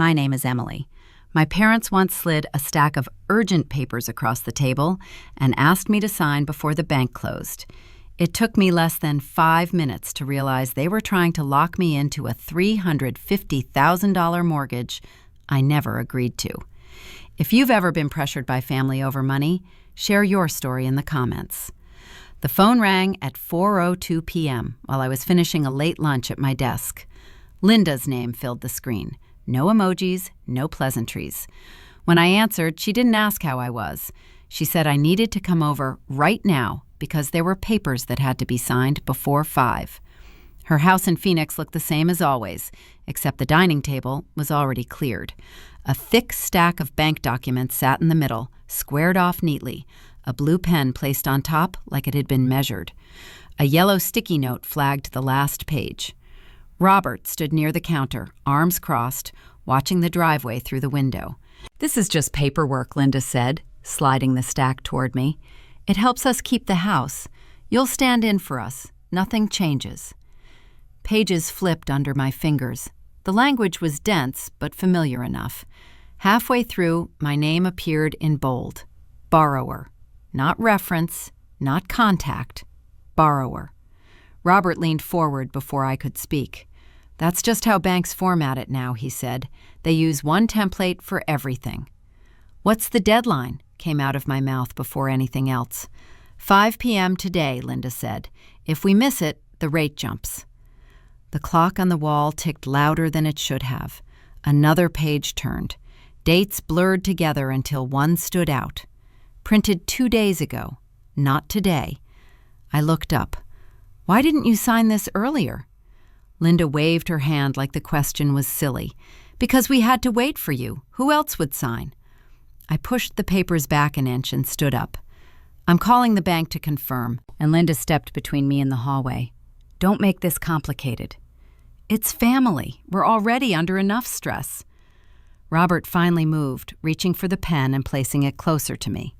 My name is Emily. My parents once slid a stack of urgent papers across the table and asked me to sign before the bank closed. It took me less than 5 minutes to realize they were trying to lock me into a $350,000 mortgage I never agreed to. If you've ever been pressured by family over money, share your story in the comments. The phone rang at 4:02 p.m. while I was finishing a late lunch at my desk. Linda's name filled the screen. No emojis, no pleasantries. When I answered, she didn't ask how I was. She said I needed to come over right now because there were papers that had to be signed before 5. Her house in Phoenix looked the same as always, except the dining table was already cleared. A thick stack of bank documents sat in the middle, squared off neatly, a blue pen placed on top like it had been measured. A yellow sticky note flagged the last page. Robert stood near the counter, arms crossed, watching the driveway through the window. "This is just paperwork," Linda said, sliding the stack toward me. "It helps us keep the house. You'll stand in for us. Nothing changes." Pages flipped under my fingers. The language was dense, but familiar enough. Halfway through, my name appeared in bold. Borrower. Not reference, not contact. Borrower. Robert leaned forward before I could speak. "That's just how banks format it now," he said. "They use one template for everything." "What's the deadline?" came out of my mouth before anything else. 5 p.m. today, Linda said. "If we miss it, the rate jumps." The clock on the wall ticked louder than it should have. Another page turned. Dates blurred together until one stood out. Printed 2 days ago, not today. I looked up. "Why didn't you sign this earlier?" Linda waved her hand like the question was silly. "Because we had to wait for you. Who else would sign?" I pushed the papers back an inch and stood up. "I'm calling the bank to confirm," and Linda stepped between me and the hallway. "Don't make this complicated." "It's family. We're already under enough stress." Robert finally moved, reaching for the pen and placing it closer to me.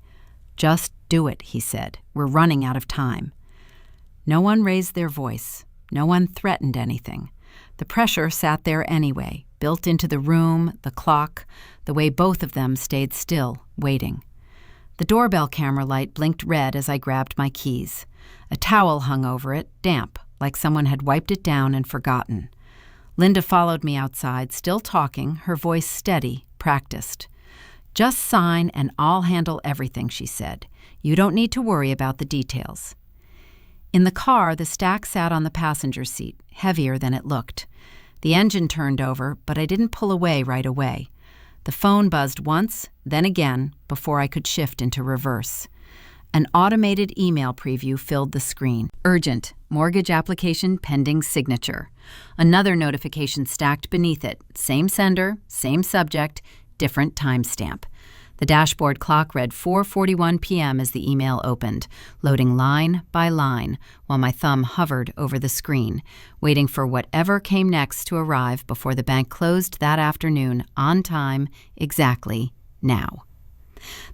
"Just do it," he said. "We're running out of time." No one raised their voice. No one threatened anything. The pressure sat there anyway, built into the room, the clock, the way both of them stayed still, waiting. The doorbell camera light blinked red as I grabbed my keys. A towel hung over it, damp, like someone had wiped it down and forgotten. Linda followed me outside, still talking, her voice steady, practiced. "Just sign and I'll handle everything," she said. "You don't need to worry about the details." In the car, the stack sat on the passenger seat, heavier than it looked. The engine turned over, but I didn't pull away right away. The phone buzzed once, then again, before I could shift into reverse. An automated email preview filled the screen. "Urgent. Mortgage application pending signature." Another notification stacked beneath it. Same sender, same subject, different timestamp. The dashboard clock read 4:41 p.m. as the email opened, loading line by line while my thumb hovered over the screen, waiting for whatever came next to arrive before the bank closed that afternoon, on time, exactly now.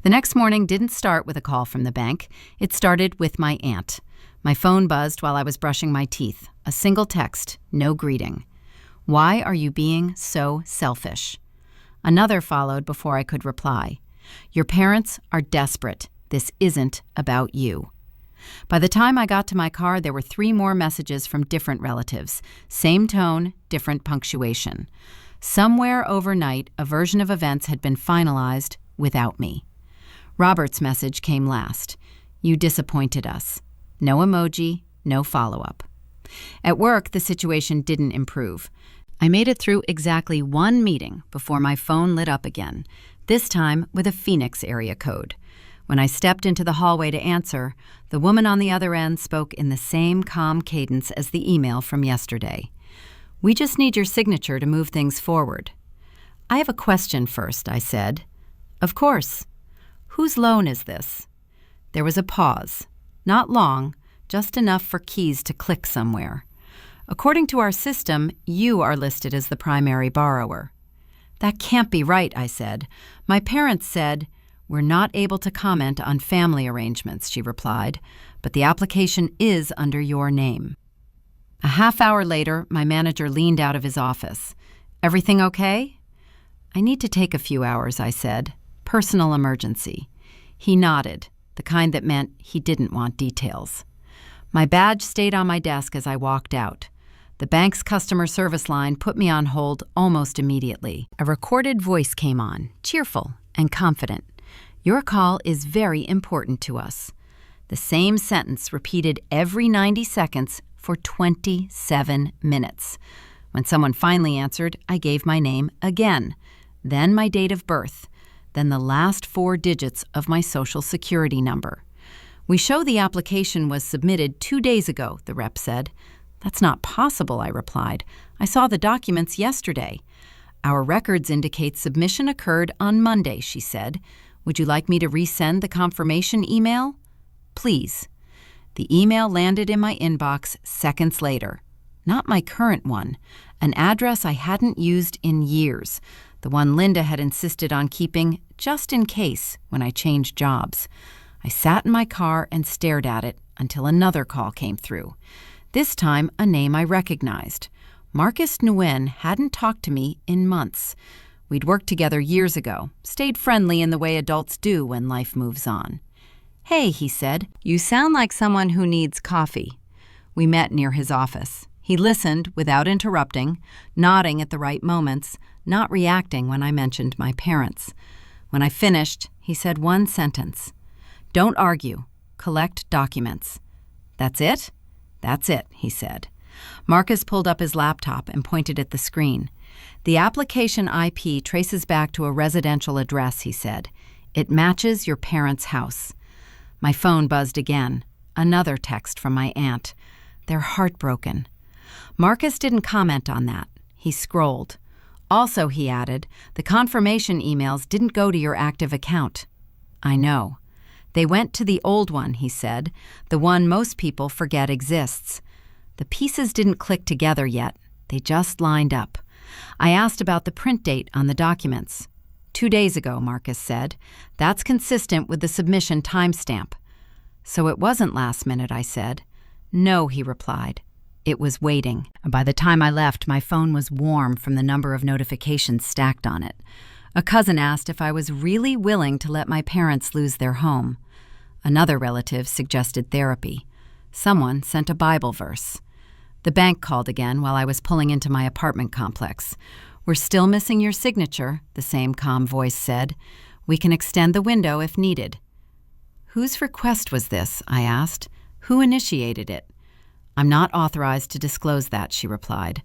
The next morning didn't start with a call from the bank. It started with my aunt. My phone buzzed while I was brushing my teeth. A single text, no greeting. "Why are you being so selfish?" Another followed before I could reply. "Your parents are desperate. This isn't about you." By the time I got to my car, there were 3 more messages from different relatives. Same tone, different punctuation. Somewhere overnight, a version of events had been finalized without me. Robert's message came last. "You disappointed us." No emoji, no follow-up. At work, the situation didn't improve. I made it through exactly 1 meeting before my phone lit up again, this time with a Phoenix area code. When I stepped into the hallway to answer, the woman on the other end spoke in the same calm cadence as the email from yesterday. "We just need your signature to move things forward." "I have a question first," I said. "Of course." "Whose loan is this?" There was a pause. Not long, just enough for keys to click somewhere. "According to our system, you are listed as the primary borrower." "That can't be right," I said. "My parents said—" "We're not able to comment on family arrangements," she replied, "but the application is under your name." A half hour later, my manager leaned out of his office. "Everything okay?" I need to take a few hours, I said. Personal emergency. He nodded, the kind that meant he didn't want details. My badge stayed on my desk as I walked out. The bank's customer service line put me on hold almost immediately. A recorded voice came on, cheerful and confident. Your call is very important to us. The same sentence repeated every 90 seconds for 27 minutes. When someone finally answered, I gave my name again, then my date of birth, then the last 4 digits of my Social Security number. We show the application was submitted 2 days ago, the rep said. That's not possible, I replied. I saw the documents yesterday. Our records indicate submission occurred on Monday, she said. Would you like me to resend the confirmation email? Please. The email landed in my inbox seconds later. Not my current one, an address I hadn't used in years, the one Linda had insisted on keeping just in case when I changed jobs. I sat in my car and stared at it until another call came through. This time, a name I recognized. Marcus Nguyen hadn't talked to me in months. We'd worked together years ago, stayed friendly in the way adults do when life moves on. Hey, he said, you sound like someone who needs coffee. We met near his office. He listened without interrupting, nodding at the right moments, not reacting when I mentioned my parents. When I finished, he said one sentence. Don't argue. Collect documents. That's it? That's it, he said. Marcus pulled up his laptop and pointed at the screen. The application IP traces back to a residential address, he said. It matches your parents' house. My phone buzzed again. Another text from my aunt. They're heartbroken. Marcus didn't comment on that. He scrolled. Also, he added, the confirmation emails didn't go to your active account. I know. They went to the old one, he said, the one most people forget exists. The pieces didn't click together yet. They just lined up. I asked about the print date on the documents. 2 days ago, Marcus said. That's consistent with the submission timestamp. So it wasn't last minute, I said. No, he replied. It was waiting. By the time I left, my phone was warm from the number of notifications stacked on it. A cousin asked if I was really willing to let my parents lose their home. Another relative suggested therapy. Someone sent a Bible verse. The bank called again while I was pulling into my apartment complex. We're still missing your signature, the same calm voice said. We can extend the window if needed. Whose request was this? I asked. Who initiated it? I'm not authorized to disclose that, she replied.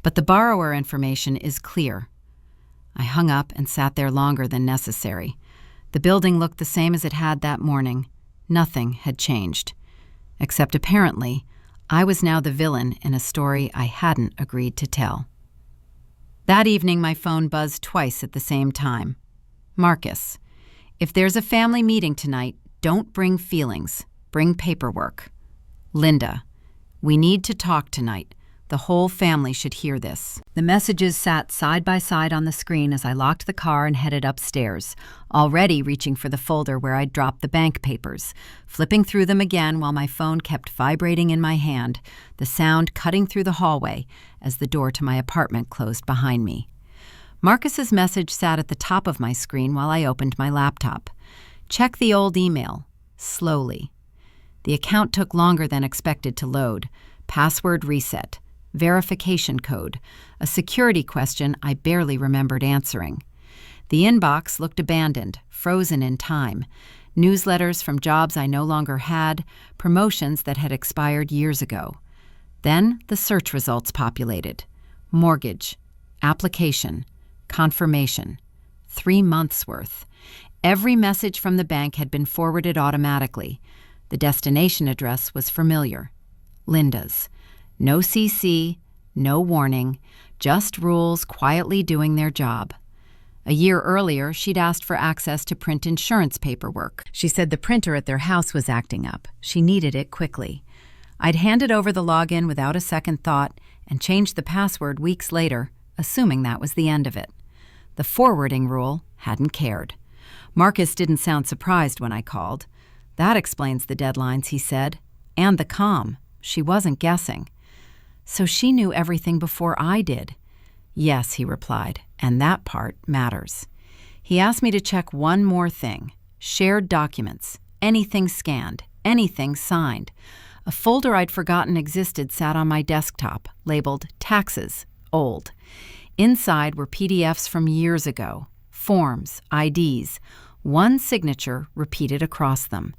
But the borrower information is clear. I hung up and sat there longer than necessary. The building looked the same as it had that morning. Nothing had changed. Except apparently, I was now the villain in a story I hadn't agreed to tell. That evening, my phone buzzed twice at the same time. Marcus, if there's a family meeting tonight, don't bring feelings. Bring paperwork. Linda, we need to talk tonight. The whole family should hear this. The messages sat side by side on the screen as I locked the car and headed upstairs, already reaching for the folder where I'd dropped the bank papers, flipping through them again while my phone kept vibrating in my hand, the sound cutting through the hallway as the door to my apartment closed behind me. Marcus's message sat at the top of my screen while I opened my laptop. Check the old email. Slowly. The account took longer than expected to load. Password reset. Verification code. A security question I barely remembered answering. The inbox looked abandoned, frozen in time. Newsletters from jobs I no longer had, promotions that had expired years ago. Then the search results populated. Mortgage. Application. Confirmation. 3 months' worth. Every message from the bank had been forwarded automatically. The destination address was familiar. Linda's. No CC, no warning, just rules quietly doing their job. A year earlier, she'd asked for access to print insurance paperwork. She said the printer at their house was acting up. She needed it quickly. I'd handed over the login without a second thought and changed the password weeks later, assuming that was the end of it. The forwarding rule hadn't cared. Marcus didn't sound surprised when I called. That explains the deadlines, he said, and the calm. She wasn't guessing. So she knew everything before I did. Yes, he replied, and that part matters. He asked me to check one more thing: shared documents, anything scanned, anything signed. A folder I'd forgotten existed sat on my desktop, labeled Taxes, Old. Inside were PDFs from years ago, forms, IDs, one signature repeated across them.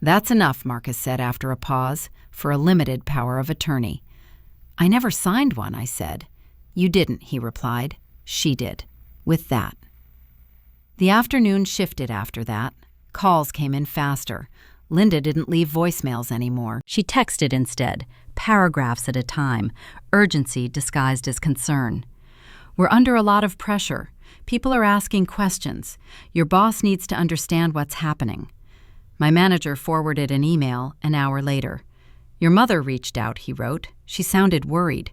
"That's enough," Marcus said after a pause, "for a limited power of attorney." "I never signed one," I said. "You didn't," he replied. "She did. With that." The afternoon shifted after that. Calls came in faster. Linda didn't leave voicemails anymore. She texted instead, paragraphs at a time, urgency disguised as concern. "We're under a lot of pressure. People are asking questions. Your boss needs to understand what's happening." My manager forwarded an email an hour later. "Your mother reached out," he wrote. "She sounded worried."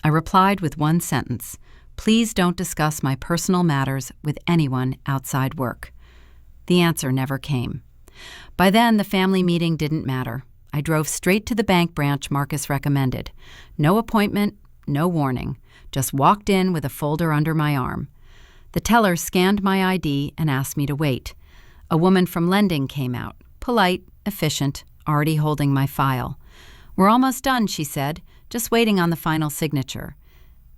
I replied with one sentence: "Please don't discuss my personal matters with anyone outside work." The answer never came. By then, the family meeting didn't matter. I drove straight to the bank branch Marcus recommended. No appointment, no warning. Just walked in with a folder under my arm. The teller scanned my ID and asked me to wait. A woman from lending came out, polite, efficient, already holding my file. "We're almost done," she said, "just waiting on the final signature."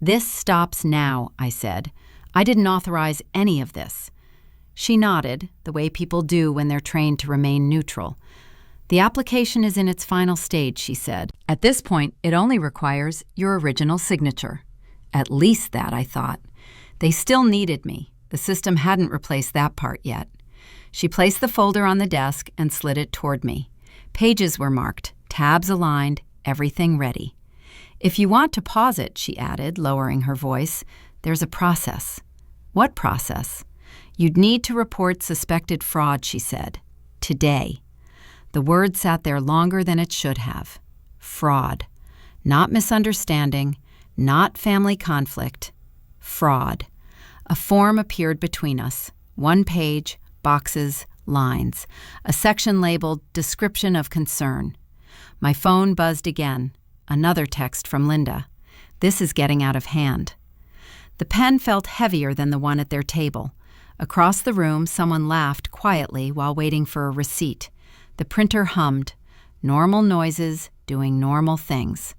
"This stops now," I said. "I didn't authorize any of this." She nodded, the way people do when they're trained to remain neutral. "The application is in its final stage," she said. "At this point, it only requires your original signature." At least that, I thought. They still needed me. The system hadn't replaced that part yet. She placed the folder on the desk and slid it toward me. Pages were marked, tabs aligned, everything ready. "If you want to pause it," she added, lowering her voice, "there's a process." "What process?" "You'd need to report suspected fraud," she said. "Today." The word sat there longer than it should have. Fraud. Not misunderstanding, not family conflict. Fraud. A form appeared between us. 1 page, boxes, lines. A section labeled Description of Concern. My phone buzzed again. Another text from Linda. "This is getting out of hand." The pen felt heavier than the one at their table. Across the room, someone laughed quietly while waiting for a receipt. The printer hummed. Normal noises, doing normal things.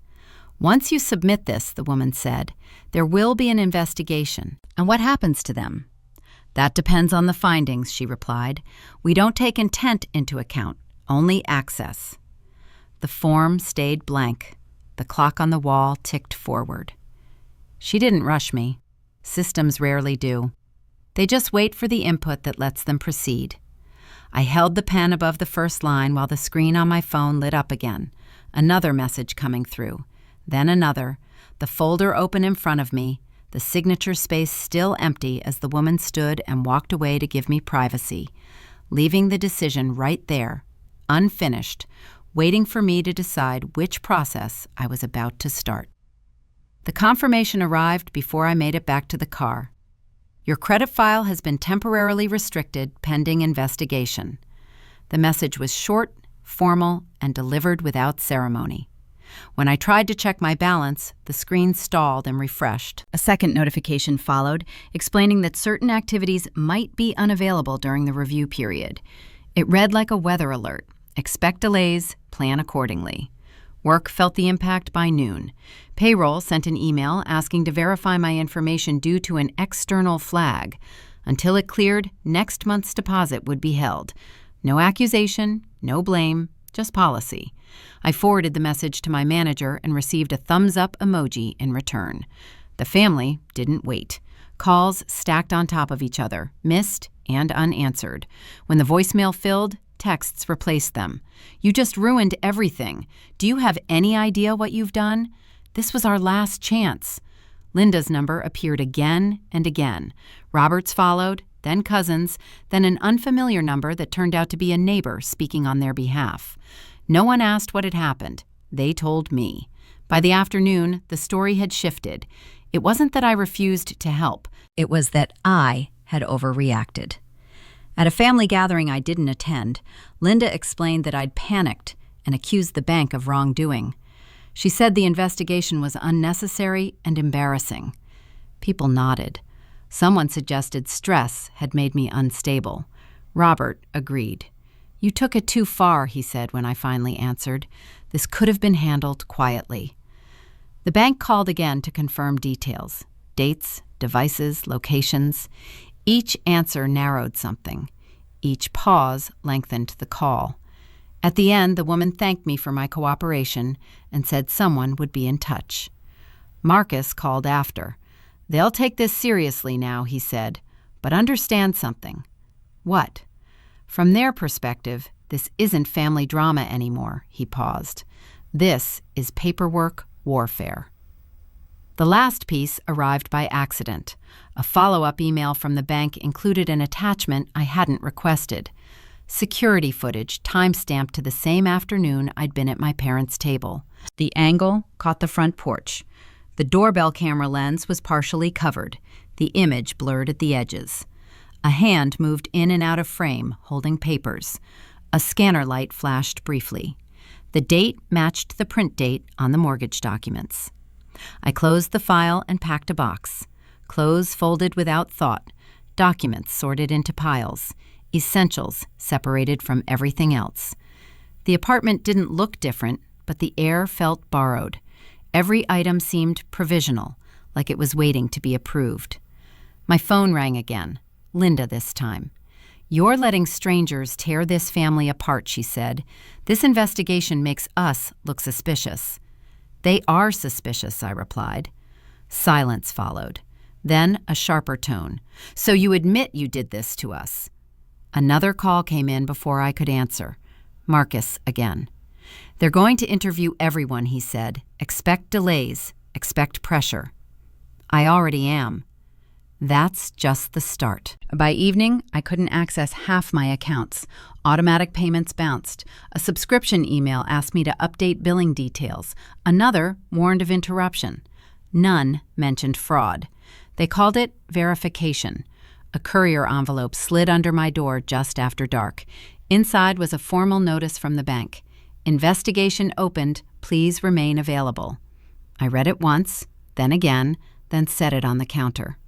"Once you submit this," the woman said, "there will be an investigation. And what happens to them?" "That depends on the findings," she replied. "We don't take intent into account, only access." The form stayed blank. The clock on the wall ticked forward. She didn't rush me. Systems rarely do. They just wait for the input that lets them proceed. I held the pen above the first line while the screen on my phone lit up again. Another message coming through. Then another. The folder open in front of me, the signature space still empty as the woman stood and walked away to give me privacy, leaving the decision right there, unfinished, waiting for me to decide which process I was about to start. The confirmation arrived before I made it back to the car. "Your credit file has been temporarily restricted pending investigation." The message was short, formal, and delivered without ceremony. When I tried to check my balance, the screen stalled and refreshed. A second notification followed, explaining that certain activities might be unavailable during the review period. It read like a weather alert. Expect delays, plan accordingly. Work felt the impact by noon. Payroll sent an email asking to verify my information due to an external flag. Until it cleared, next month's deposit would be held. No accusation, no blame, just policy. I forwarded the message to my manager and received a thumbs-up emoji in return. The family didn't wait. Calls stacked on top of each other, missed and unanswered. When the voicemail filled, texts replaced them. "You just ruined everything. Do you have any idea what you've done? This was our last chance." Linda's number appeared again and again. Robert's followed, then Cousins, then an unfamiliar number that turned out to be a neighbor speaking on their behalf. No one asked what had happened. They told me. By the afternoon, the story had shifted. It wasn't that I refused to help. It was that I had overreacted. At a family gathering I didn't attend, Linda explained that I'd panicked and accused the bank of wrongdoing. She said the investigation was unnecessary and embarrassing. People nodded. Someone suggested stress had made me unstable. Robert agreed. "You took it too far," he said when I finally answered. "This could have been handled quietly." The bank called again to confirm details: dates, devices, locations. Each answer narrowed something. Each pause lengthened the call. At the end, the woman thanked me for my cooperation and said someone would be in touch. Marcus called after. "They'll take this seriously now," he said, "but understand something." "What?" "From their perspective, this isn't family drama anymore," he paused. "This is paperwork warfare." The last piece arrived by accident. A follow-up email from the bank included an attachment I hadn't requested. Security footage time-stamped to the same afternoon I'd been at my parents' table. The angle caught the front porch. The doorbell camera lens was partially covered, the image blurred at the edges. A hand moved in and out of frame, holding papers. A scanner light flashed briefly. The date matched the print date on the mortgage documents. I closed the file and packed a box. Clothes folded without thought, documents sorted into piles, essentials separated from everything else. The apartment didn't look different, but the air felt borrowed. Every item seemed provisional, like it was waiting to be approved. My phone rang again. Linda this time. "You're letting strangers tear this family apart," she said. "This investigation makes us look suspicious." "They are suspicious," I replied. Silence followed. Then a sharper tone. "So you admit you did this to us?" Another call came in before I could answer. Marcus again. "They're going to interview everyone," he said. "Expect delays. Expect pressure." "I already am." That's just the start. By evening, I couldn't access half my accounts. Automatic payments bounced. A subscription email asked me to update billing details. Another warned of interruption. None mentioned fraud. They called it verification. A courier envelope slid under my door just after dark. Inside was a formal notice from the bank. "Investigation opened. Please remain available." I read it once, then again, then set it on the counter.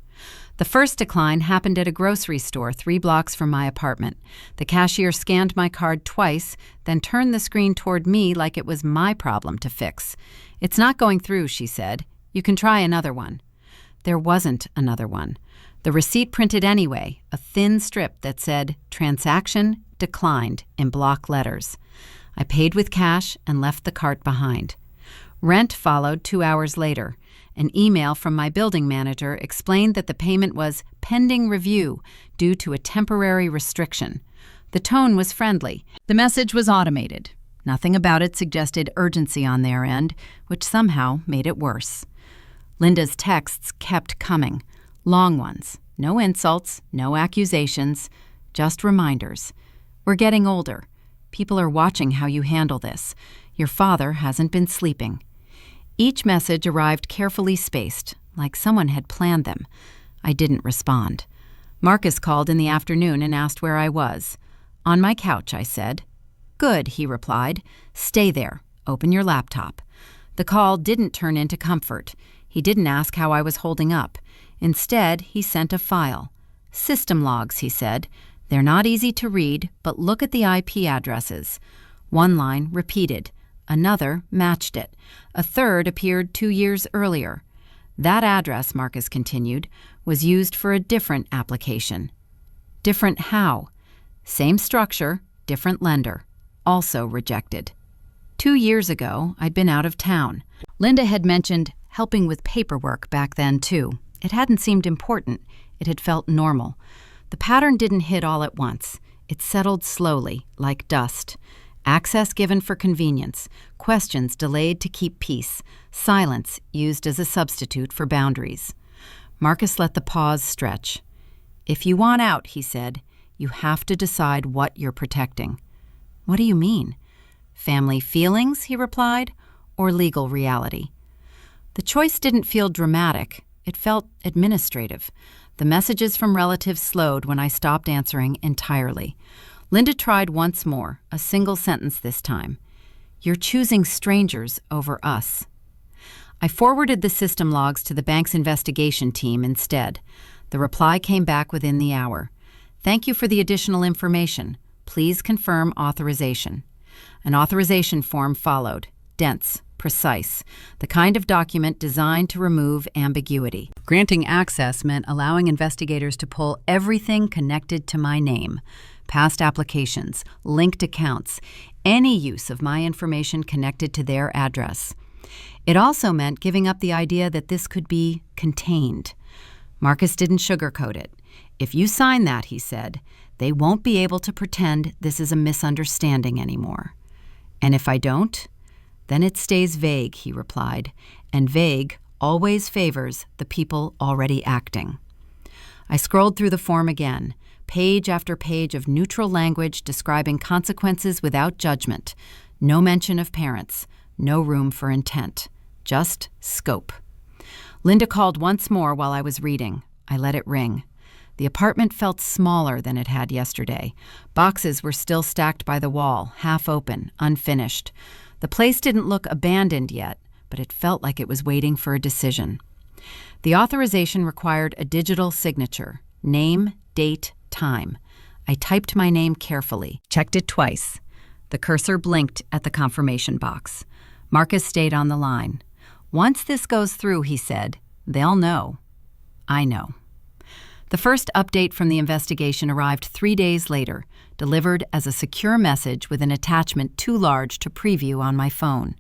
The first decline happened at a grocery store 3 blocks from my apartment. The cashier scanned my card twice, then turned the screen toward me like it was my problem to fix. "It's not going through," she said. "You can try another one." There wasn't another one. The receipt printed anyway, a thin strip that said, "Transaction declined," in block letters. I paid with cash and left the cart behind. Rent followed 2 hours later. An email from my building manager explained that the payment was pending review due to a temporary restriction. The tone was friendly. The message was automated. Nothing about it suggested urgency on their end, which somehow made it worse. Linda's texts kept coming. Long ones. No insults, no accusations, just reminders. "We're getting older. People are watching how you handle this. Your father hasn't been sleeping." Each message arrived carefully spaced, like someone had planned them. I didn't respond. Marcus called in the afternoon and asked where I was. "On my couch," I said. "Good," he replied. "Stay there. Open your laptop." The call didn't turn into comfort. He didn't ask how I was holding up. Instead, he sent a file. "System logs," he said. "They're not easy to read, but look at the IP addresses." One line repeated. Another matched it. A third appeared 2 years earlier. That address, Marcus continued, was used for a different application. Different how? Same structure, different lender. Also rejected. 2 years ago, I'd been out of town. Linda had mentioned helping with paperwork back then, too. It hadn't seemed important. It had felt normal. The pattern didn't hit all at once. It settled slowly, like dust. Access given for convenience, questions delayed to keep peace, silence used as a substitute for boundaries. Marcus let the pause stretch. "If you want out," he said, "you have to decide what you're protecting." "What do you mean?" "Family feelings," he replied, "or legal reality?" The choice didn't feel dramatic. It felt administrative. The messages from relatives slowed when I stopped answering entirely. Linda tried once more, a single sentence this time. "You're choosing strangers over us." I forwarded the system logs to the bank's investigation team instead. The reply came back within the hour. "Thank you for the additional information. Please confirm authorization." An authorization form followed, dense, precise, the kind of document designed to remove ambiguity. Granting access meant allowing investigators to pull everything connected to my name: past applications, linked accounts, any use of my information connected to their address. It also meant giving up the idea that this could be contained. Marcus didn't sugarcoat it. "If you sign that," he said, "they won't be able to pretend this is a misunderstanding anymore." "And if I don't?" "Then it stays vague," he replied, "and vague always favors the people already acting." I scrolled through the form again, page after page of neutral language describing consequences without judgment, no mention of parents, no room for intent, just scope. Linda called once more while I was reading. I let it ring. The apartment felt smaller than it had yesterday. Boxes were still stacked by the wall, half open, unfinished. The place didn't look abandoned yet, but it felt like it was waiting for a decision. The authorization required a digital signature: name, date, time. I typed my name carefully, checked it twice. The cursor blinked at the confirmation box. Marcus stayed on the line. "Once this goes through," he said, "they'll know." I know. The first update from the investigation arrived 3 days later, delivered as a secure message with an attachment too large to preview on my phone.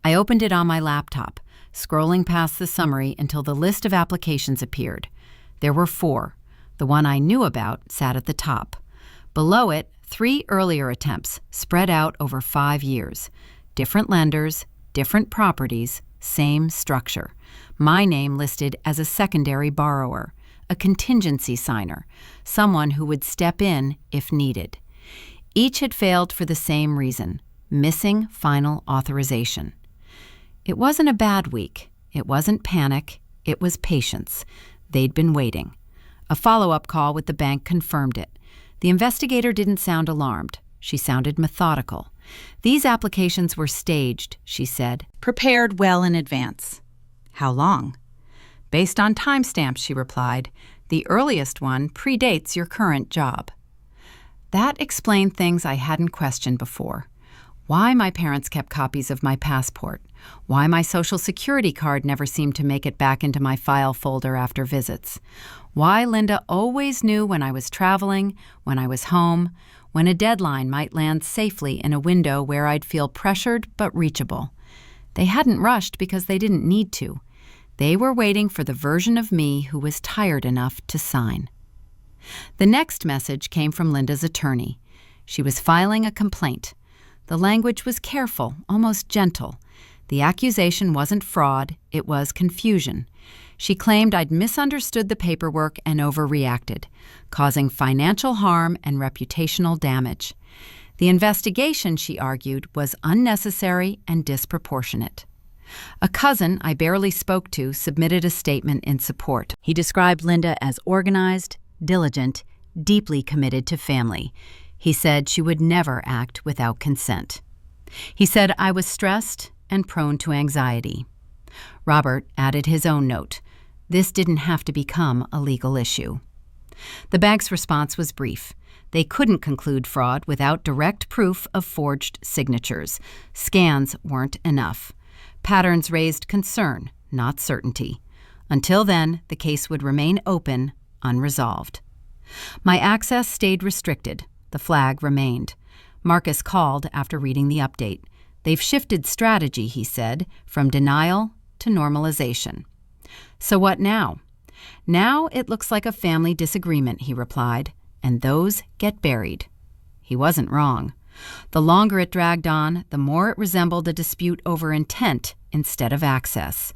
I opened it on my laptop, scrolling past the summary until the list of applications appeared. There were 4. The one I knew about sat at the top. Below it, 3 earlier attempts spread out over 5 years. Different lenders, different properties, same structure. My name listed as a secondary borrower, a contingency signer, someone who would step in if needed. Each had failed for the same reason: missing final authorization. It wasn't a bad week. It wasn't panic. It was patience. They'd been waiting. A follow-up call with the bank confirmed it. The investigator didn't sound alarmed. She sounded methodical. "These applications were staged," she said, "prepared well in advance." "How long?" "Based on timestamps," she replied. "The earliest one predates your current job." That explained things I hadn't questioned before. Why my parents kept copies of my passport. Why my Social Security card never seemed to make it back into my file folder after visits. Why Linda always knew when I was traveling, when I was home, when a deadline might land safely in a window where I'd feel pressured but reachable. They hadn't rushed because they didn't need to. They were waiting for the version of me who was tired enough to sign. The next message came from Linda's attorney. She was filing a complaint. The language was careful, almost gentle. The accusation wasn't fraud, it was confusion. She claimed I'd misunderstood the paperwork and overreacted, causing financial harm and reputational damage. The investigation, she argued, was unnecessary and disproportionate. A cousin I barely spoke to submitted a statement in support. He described Linda as organized, diligent, deeply committed to family. He said she would never act without consent. He said I was stressed and prone to anxiety. Robert added his own note. This didn't have to become a legal issue. The bank's response was brief. They couldn't conclude fraud without direct proof of forged signatures. Scans weren't enough. Patterns raised concern, not certainty. Until then, the case would remain open, unresolved. My access stayed restricted. The flag remained. Marcus called after reading the update. They've shifted strategy, he said, from denial to normalization. So what now? Now it looks like a family disagreement, he replied, and those get buried. He wasn't wrong. The longer it dragged on, the more it resembled a dispute over intent instead of access.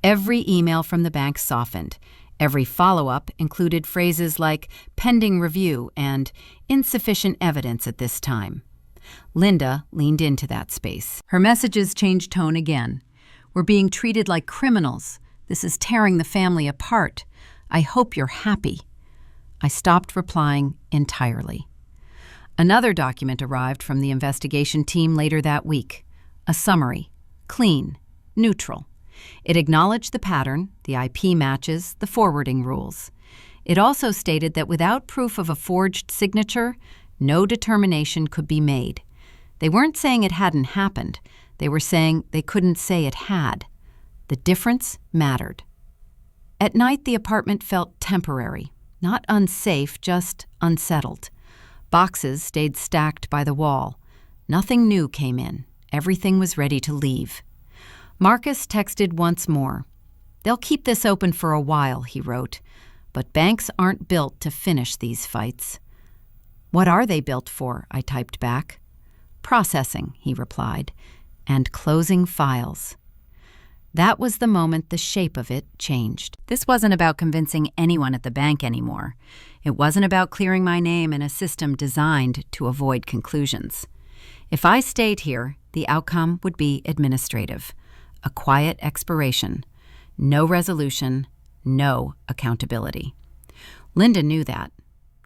Every email from the bank softened. Every follow-up included phrases like pending review and insufficient evidence at this time. Linda leaned into that space. Her messages changed tone again. We're being treated like criminals. This is tearing the family apart. I hope you're happy. I stopped replying entirely. Another document arrived from the investigation team later that week. A summary. Clean. Neutral. It acknowledged the pattern, the IP matches, the forwarding rules. It also stated that without proof of a forged signature, no determination could be made. They weren't saying it hadn't happened. They were saying they couldn't say it had. The difference mattered. At night, the apartment felt temporary. Not unsafe, just unsettled. Boxes stayed stacked by the wall. Nothing new came in. Everything was ready to leave. Marcus texted once more. "They'll keep this open for a while," he wrote. "But banks aren't built to finish these fights." "What are they built for?" I typed back. "Processing," he replied, "and closing files." That was the moment the shape of it changed. This wasn't about convincing anyone at the bank anymore. It wasn't about clearing my name in a system designed to avoid conclusions. If I stayed here, the outcome would be administrative. A quiet expiration. No resolution, no accountability. Linda knew that.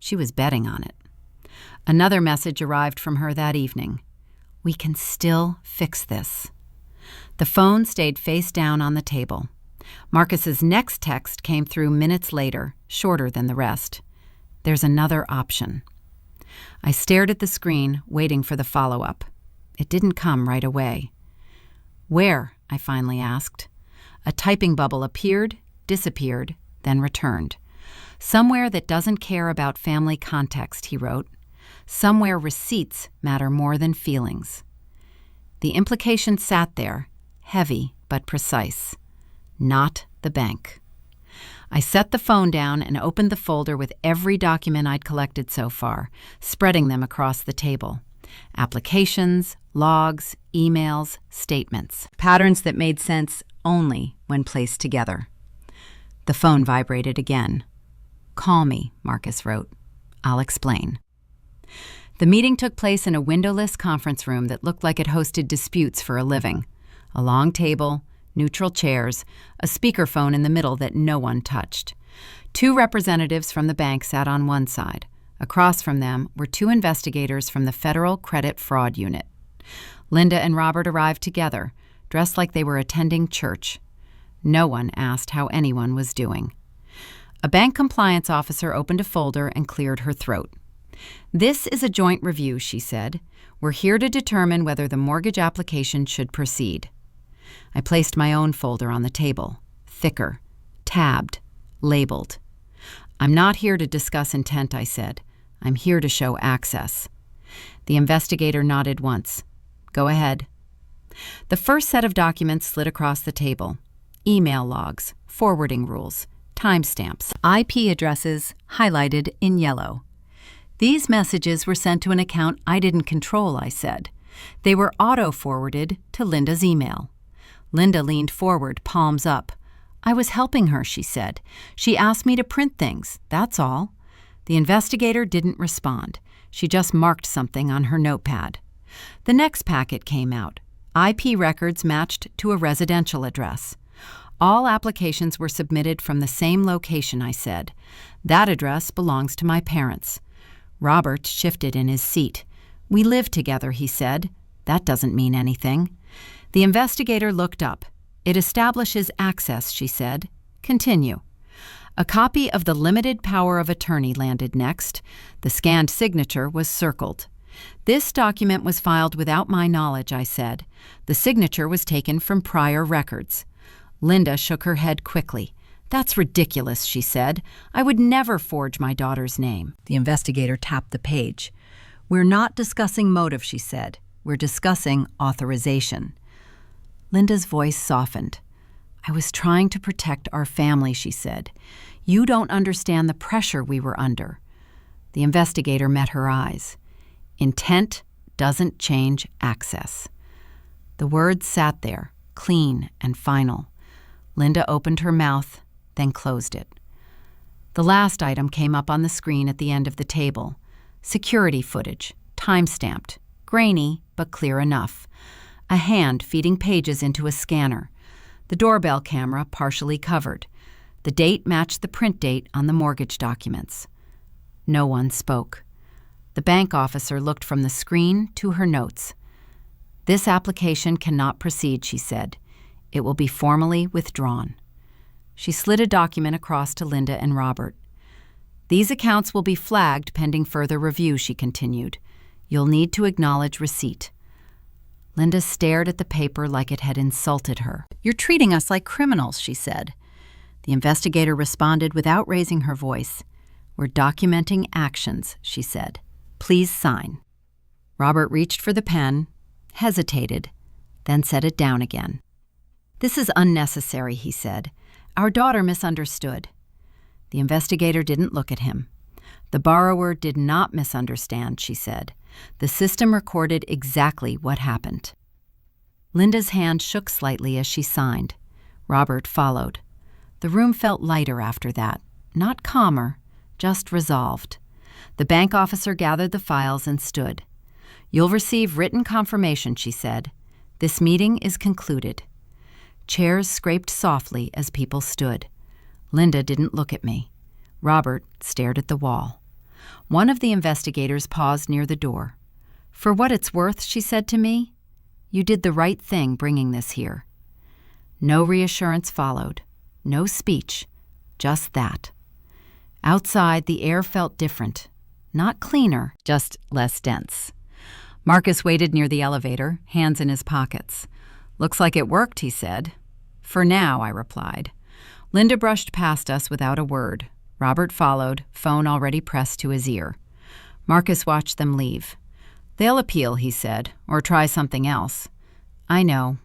She was betting on it. Another message arrived from her that evening. "We can still fix this." The phone stayed face down on the table. Marcus's next text came through minutes later, shorter than the rest. "There's another option." I stared at the screen, waiting for the follow-up. It didn't come right away. "Where?" I finally asked. A typing bubble appeared, disappeared, then returned. "Somewhere that doesn't care about family context," he wrote. "Somewhere receipts matter more than feelings." The implication sat there, heavy but precise. Not the bank. I set the phone down and opened the folder with every document I'd collected so far, spreading them across the table. Applications, logs, emails, statements. Patterns that made sense only when placed together. The phone vibrated again. "Call me," Marcus wrote. "I'll explain." The meeting took place in a windowless conference room that looked like it hosted disputes for a living. A long table, neutral chairs, a speakerphone in the middle that no one touched. 2 representatives from the bank sat on one side. Across from them were 2 investigators from the Federal Credit Fraud Unit. Linda and Robert arrived together, dressed like they were attending church. No one asked how anyone was doing. A bank compliance officer opened a folder and cleared her throat. "This is a joint review," she said. "We're here to determine whether the mortgage application should proceed." I placed my own folder on the table, thicker, tabbed, labeled. "I'm not here to discuss intent," I said. "I'm here to show access." The investigator nodded once. "Go ahead." The first set of documents slid across the table. Email logs, forwarding rules, timestamps, IP addresses highlighted in yellow. "These messages were sent to an account I didn't control," I said. "They were auto-forwarded to Linda's email." Linda leaned forward, palms up. "I was helping her," she said. "She asked me to print things, that's all." The investigator didn't respond. She just marked something on her notepad. The next packet came out. IP records matched to a residential address. "All applications were submitted from the same location," I said. "That address belongs to my parents." Robert shifted in his seat. "We live together," he said. "That doesn't mean anything." The investigator looked up. "It establishes access," she said. "Continue." A copy of the limited power of attorney landed next. The scanned signature was circled. "This document was filed without my knowledge," I said. "The signature was taken from prior records." Linda shook her head quickly. "That's ridiculous," she said. "I would never forge my daughter's name." The investigator tapped the page. "We're not discussing motive," she said. "We're discussing authorization." Linda's voice softened. "I was trying to protect our family," she said. "You don't understand the pressure we were under." The investigator met her eyes. "Intent doesn't change access." The words sat there, clean and final. Linda opened her mouth, then closed it. The last item came up on the screen at the end of the table. Security footage, time-stamped, grainy but clear enough. A hand feeding pages into a scanner. The doorbell camera partially covered. The date matched the print date on the mortgage documents. No one spoke. The bank officer looked from the screen to her notes. "This application cannot proceed," she said. "It will be formally withdrawn." She slid a document across to Linda and Robert. These accounts will be flagged pending further review, she continued. You'll need to acknowledge receipt. Linda stared at the paper like it had insulted her. You're treating us like criminals, she said. The investigator responded without raising her voice. We're documenting actions, she said. Please sign. Robert reached for the pen, hesitated, then set it down again. This is unnecessary, he said. Our daughter misunderstood. The investigator didn't look at him. The borrower did not misunderstand, she said. The system recorded exactly what happened. Linda's hand shook slightly as she signed. Robert followed. The room felt lighter after that, not calmer, just resolved. The bank officer gathered the files and stood. You'll receive written confirmation, she said. This meeting is concluded. Chairs scraped softly as people stood. Linda didn't look at me. Robert stared at the wall. One of the investigators paused near the door. For what it's worth, she said to me, you did the right thing bringing this here. No reassurance followed. No speech. Just that. Outside, the air felt different. Not cleaner, just less dense. Marcus waited near the elevator, hands in his pockets. Looks like it worked, he said. For now, I replied. Linda brushed past us without a word. Robert followed, phone already pressed to his ear. Marcus watched them leave. They'll appeal, he said, or try something else. I know.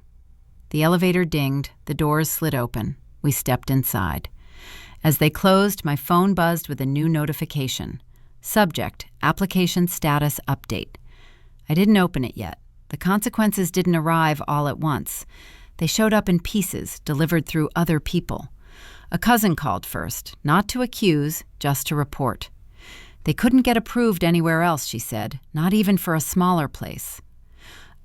The elevator dinged, the doors slid open. We stepped inside. As they closed, my phone buzzed with a new notification. Subject, application status update. I didn't open it yet. The consequences didn't arrive all at once. They showed up in pieces, delivered through other people. A cousin called first, not to accuse, just to report. They couldn't get approved anywhere else, she said, not even for a smaller place.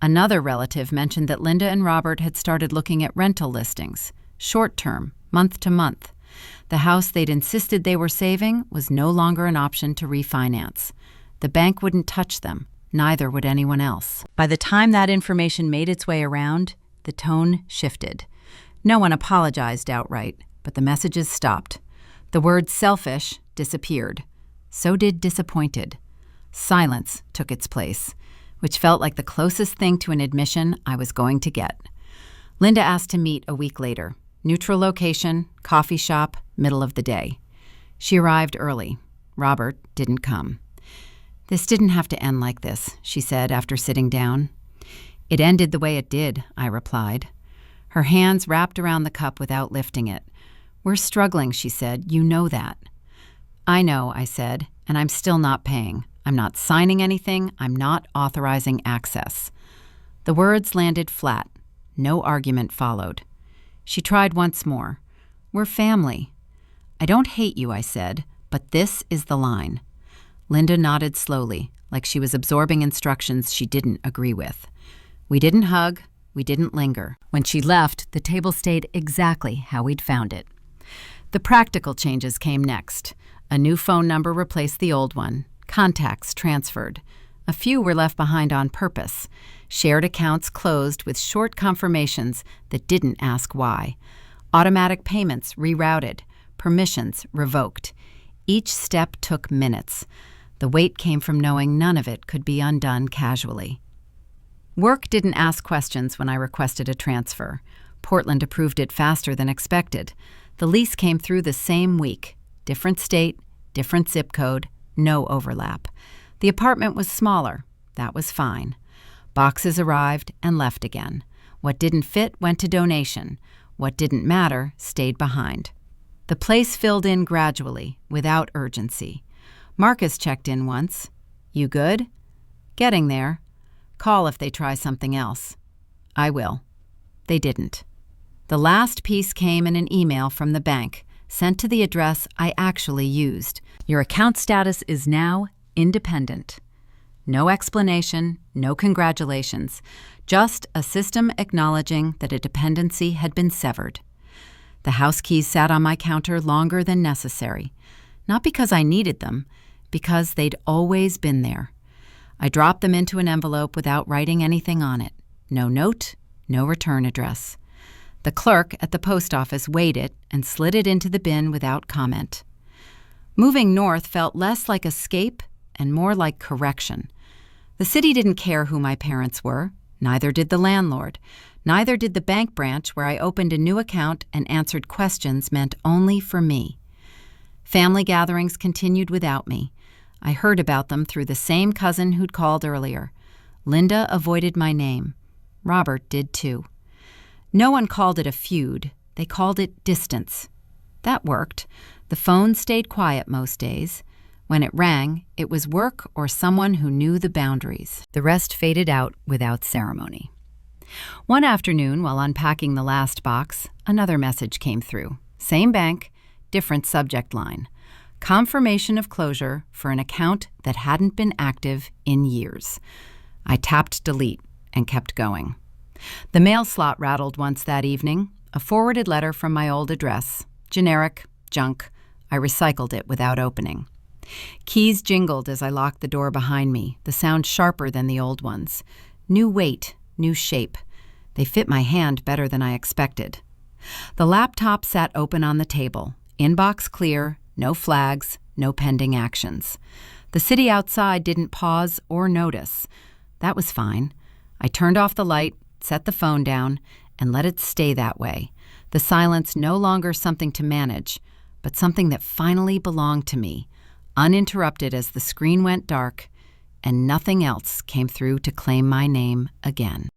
Another relative mentioned that Linda and Robert had started looking at rental listings, short-term, month to month. The house they'd insisted they were saving was no longer an option to refinance. The bank wouldn't touch them, neither would anyone else. By the time that information made its way around, the tone shifted. No one apologized outright, but the messages stopped. The word selfish disappeared. So did disappointed. Silence took its place, which felt like the closest thing to an admission I was going to get. Linda asked to meet a week later. Neutral location, coffee shop, middle of the day. She arrived early. Robert didn't come. This didn't have to end like this, she said after sitting down. It ended the way it did, I replied. Her hands wrapped around the cup without lifting it. We're struggling, she said. You know that. I know, I said, and I'm still not paying. I'm not signing anything. I'm not authorizing access. The words landed flat. No argument followed. She tried once more. We're family. I don't hate you, I said, but this is the line. Linda nodded slowly, like she was absorbing instructions she didn't agree with. We didn't hug. We didn't linger. When she left, the table stayed exactly how we'd found it. The practical changes came next. A new phone number replaced the old one. Contacts transferred. A few were left behind on purpose. Shared accounts closed with short confirmations that didn't ask why. Automatic payments rerouted. Permissions revoked. Each step took minutes. The weight came from knowing none of it could be undone casually. Work didn't ask questions when I requested a transfer. Portland approved it faster than expected. The lease came through the same week. Different state, different zip code, no overlap. The apartment was smaller. That was fine. Boxes arrived and left again. What didn't fit went to donation. What didn't matter stayed behind. The place filled in gradually, without urgency. Marcus checked in once. You good? Getting there. Call if they try something else. I will. They didn't. The last piece came in an email from the bank, sent to the address I actually used. Your account status is now independent. No explanation, no congratulations, just a system acknowledging that a dependency had been severed. The house keys sat on my counter longer than necessary, not because I needed them, because they'd always been there. I dropped them into an envelope without writing anything on it. No note, no return address. The clerk at the post office weighed it and slid it into the bin without comment. Moving north felt less like escape and more like correction. The city didn't care who my parents were, neither did the landlord, neither did the bank branch where I opened a new account and answered questions meant only for me. Family gatherings continued without me. I heard about them through the same cousin who'd called earlier. Linda avoided my name. Robert did too. No one called it a feud. They called it distance. That worked. The phone stayed quiet most days. When it rang, it was work or someone who knew the boundaries. The rest faded out without ceremony. One afternoon, while unpacking the last box, another message came through. Same bank, different subject line. Confirmation of closure for an account that hadn't been active in years. I tapped delete and kept going. The mail slot rattled once that evening, a forwarded letter from my old address. Generic, junk. I recycled it without opening. Keys jingled as I locked the door behind me, the sound sharper than the old ones. New weight, new shape. They fit my hand better than I expected. The laptop sat open on the table. Inbox clear, no flags, no pending actions. The city outside didn't pause or notice. That was fine. I turned off the light, set the phone down, and let it stay that way. The silence no longer something to manage, but something that finally belonged to me, uninterrupted as the screen went dark, and nothing else came through to claim my name again.